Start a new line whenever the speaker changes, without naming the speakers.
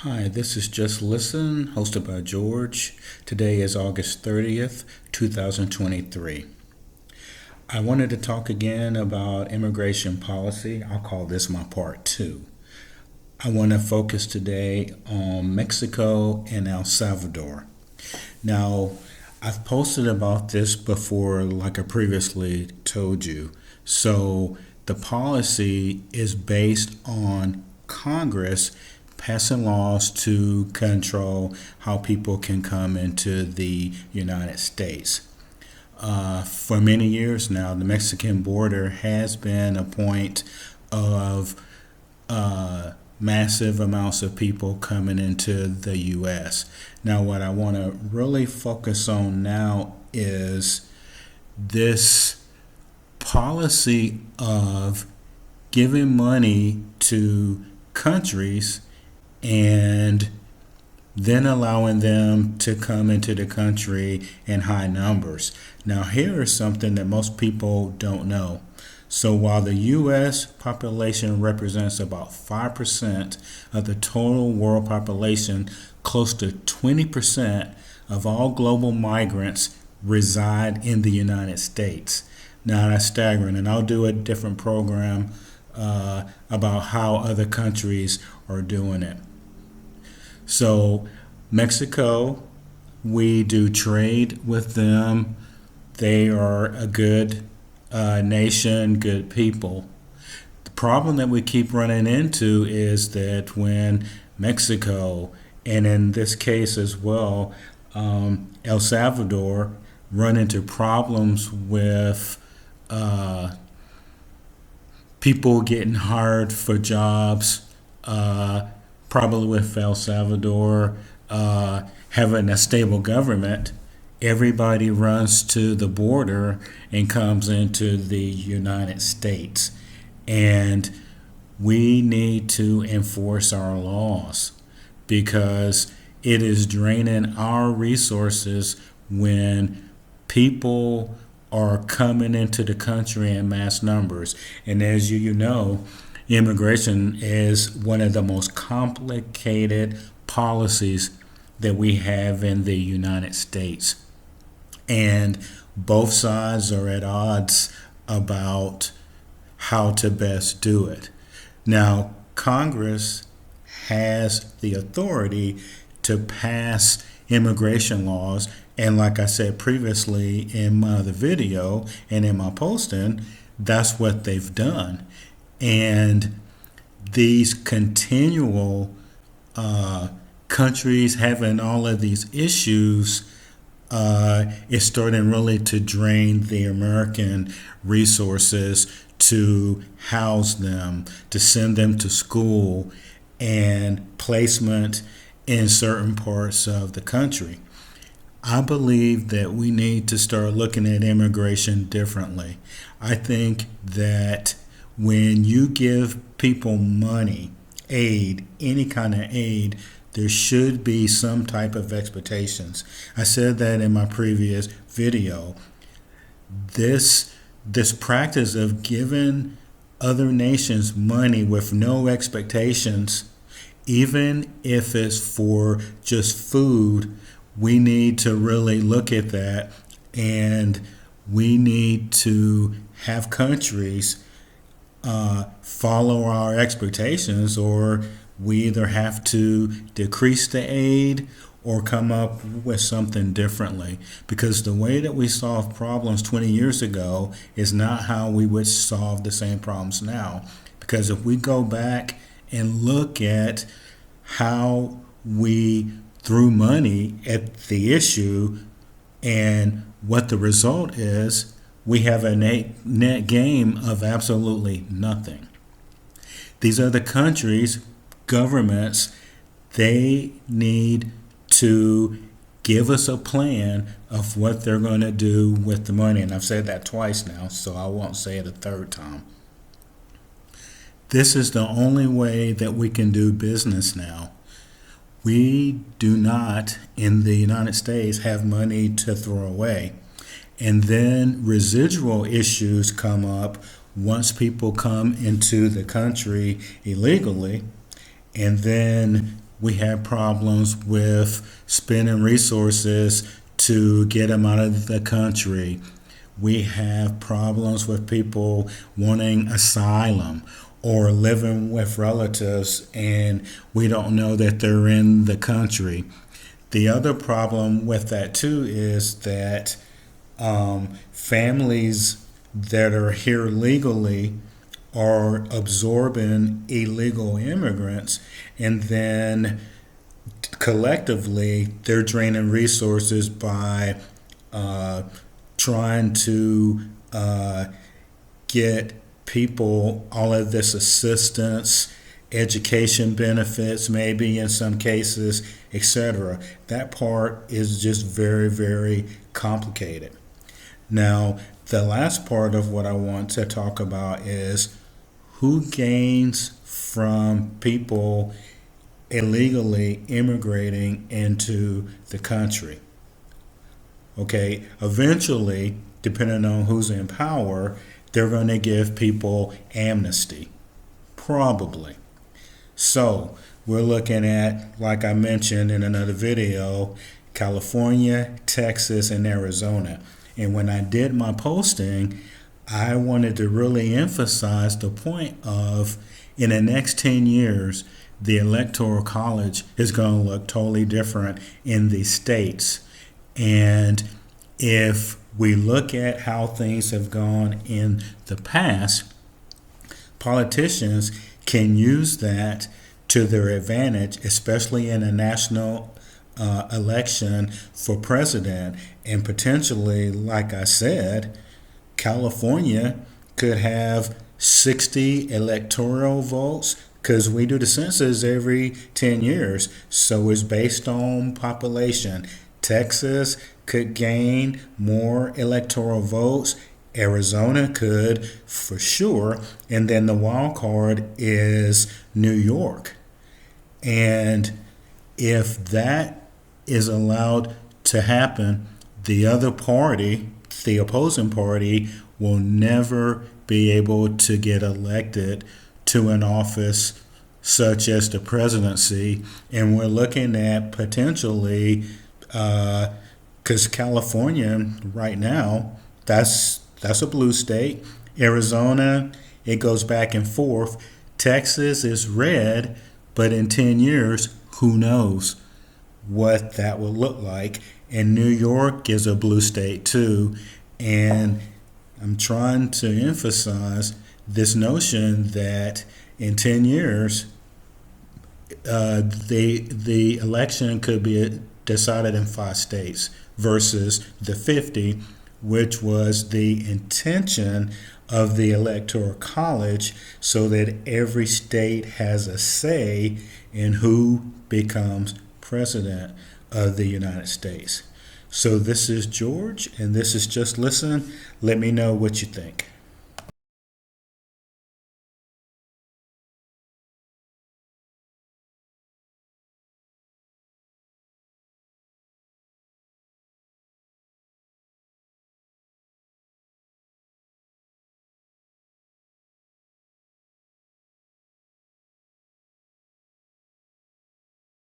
Hi, this is Just Listen, hosted by George. Today is August 30th, 2023. I wanted to talk again about immigration policy. I'll call this my part two. I want to focus today on Mexico and El Salvador. Now, I've posted about this before, like I previously told you. So, the policy is based on Congress passing laws to control how people can come into the United States. For many years now, the Mexican border has been a point of massive amounts of people coming into the U.S. Now, what I want to really focus on now is this policy of giving money to countries and then allowing them to come into the country in high numbers. Now, here is something that most people don't know. So while the U.S. population represents about 5% of the total world population, close to 20% of all global migrants reside in the United States. Now, that's staggering, and I'll do a different program about how other countries are doing it. So, Mexico, we do trade with them. They are a good nation, good people. The problem that we keep running into is that when Mexico, and in this case as well, El Salvador, run into problems with people getting hired for jobs, probably with El Salvador having a stable government, everybody runs to the border and comes into the United States. And we need to enforce our laws because it is draining our resources when people are coming into the country in mass numbers. And as you know, immigration is one of the most complicated policies that we have in the United States. And both sides are at odds about how to best do it. Now, Congress has the authority to pass immigration laws, and like I said previously in my other video and in my posting, that's what they've done. And these continual countries having all of these issues is starting really to drain the American resources to house them, to send them to school, and placement in certain parts of the country. I believe that we need to start looking at immigration differently. I think that when you give people money, aid, any kind of aid, there should be some type of expectations. I said that in my previous video. This practice of giving other nations money with no expectations, even if it's for just food, we need to really look at that, and we need to have countries follow our expectations, or we either have to decrease the aid or come up with something differently, because the way that we solved problems 20 years ago is not how we would solve the same problems now. Because if we go back and look at how we threw money at the issue and what the result is, we have a net gain of absolutely nothing. These other countries, governments, they need to give us a plan of what they're going to do with the money. And I've said that twice now, so I won't say it a third time. This is the only way that we can do business now. We do not, in the United States, have money to throw away. And then residual issues come up once people come into the country illegally, and then We have problems with spending resources to get them out of the country. We have problems with people wanting asylum or living with relatives and we don't know that they're in the country. The other problem with that too is that families that are here legally are absorbing illegal immigrants, and then collectively they're draining resources by trying to get people all of this assistance, education benefits, maybe in some cases, etc. That part is just very, very complicated. Now, the last part of what I want to talk about is who gains from people illegally immigrating into the country. Okay, eventually, depending on who's in power, they're going to give people amnesty. Probably. So, we're looking at, like I mentioned in another video, California, Texas, and Arizona. And when I did my posting, I wanted to really emphasize the point of in the next 10 years, the Electoral College is going to look totally different in these states. And if we look at how things have gone in the past, politicians can use that to their advantage, especially in a national election for president. And potentially, like I said, California could have 60 electoral votes because we do the census every 10 years. So it's based on population. Texas could gain more electoral votes. Arizona could for sure. And then the wild card is New York. And if that is allowed to happen, the other party, the opposing party, will never be able to get elected to an office such as the presidency. And we're looking at potentially, because California right now, that's a blue state. Arizona, it goes back and forth. Texas is red, but in 10 years, who knows what that will look like. And New York is a blue state too. And I'm trying to emphasize this notion that in 10 years, the election could be decided in 5 states versus the 50, which was the intention of the Electoral College, so that every state has a say in who becomes president of the United States. So this is George, and this is Just Listen. Let me know what you think.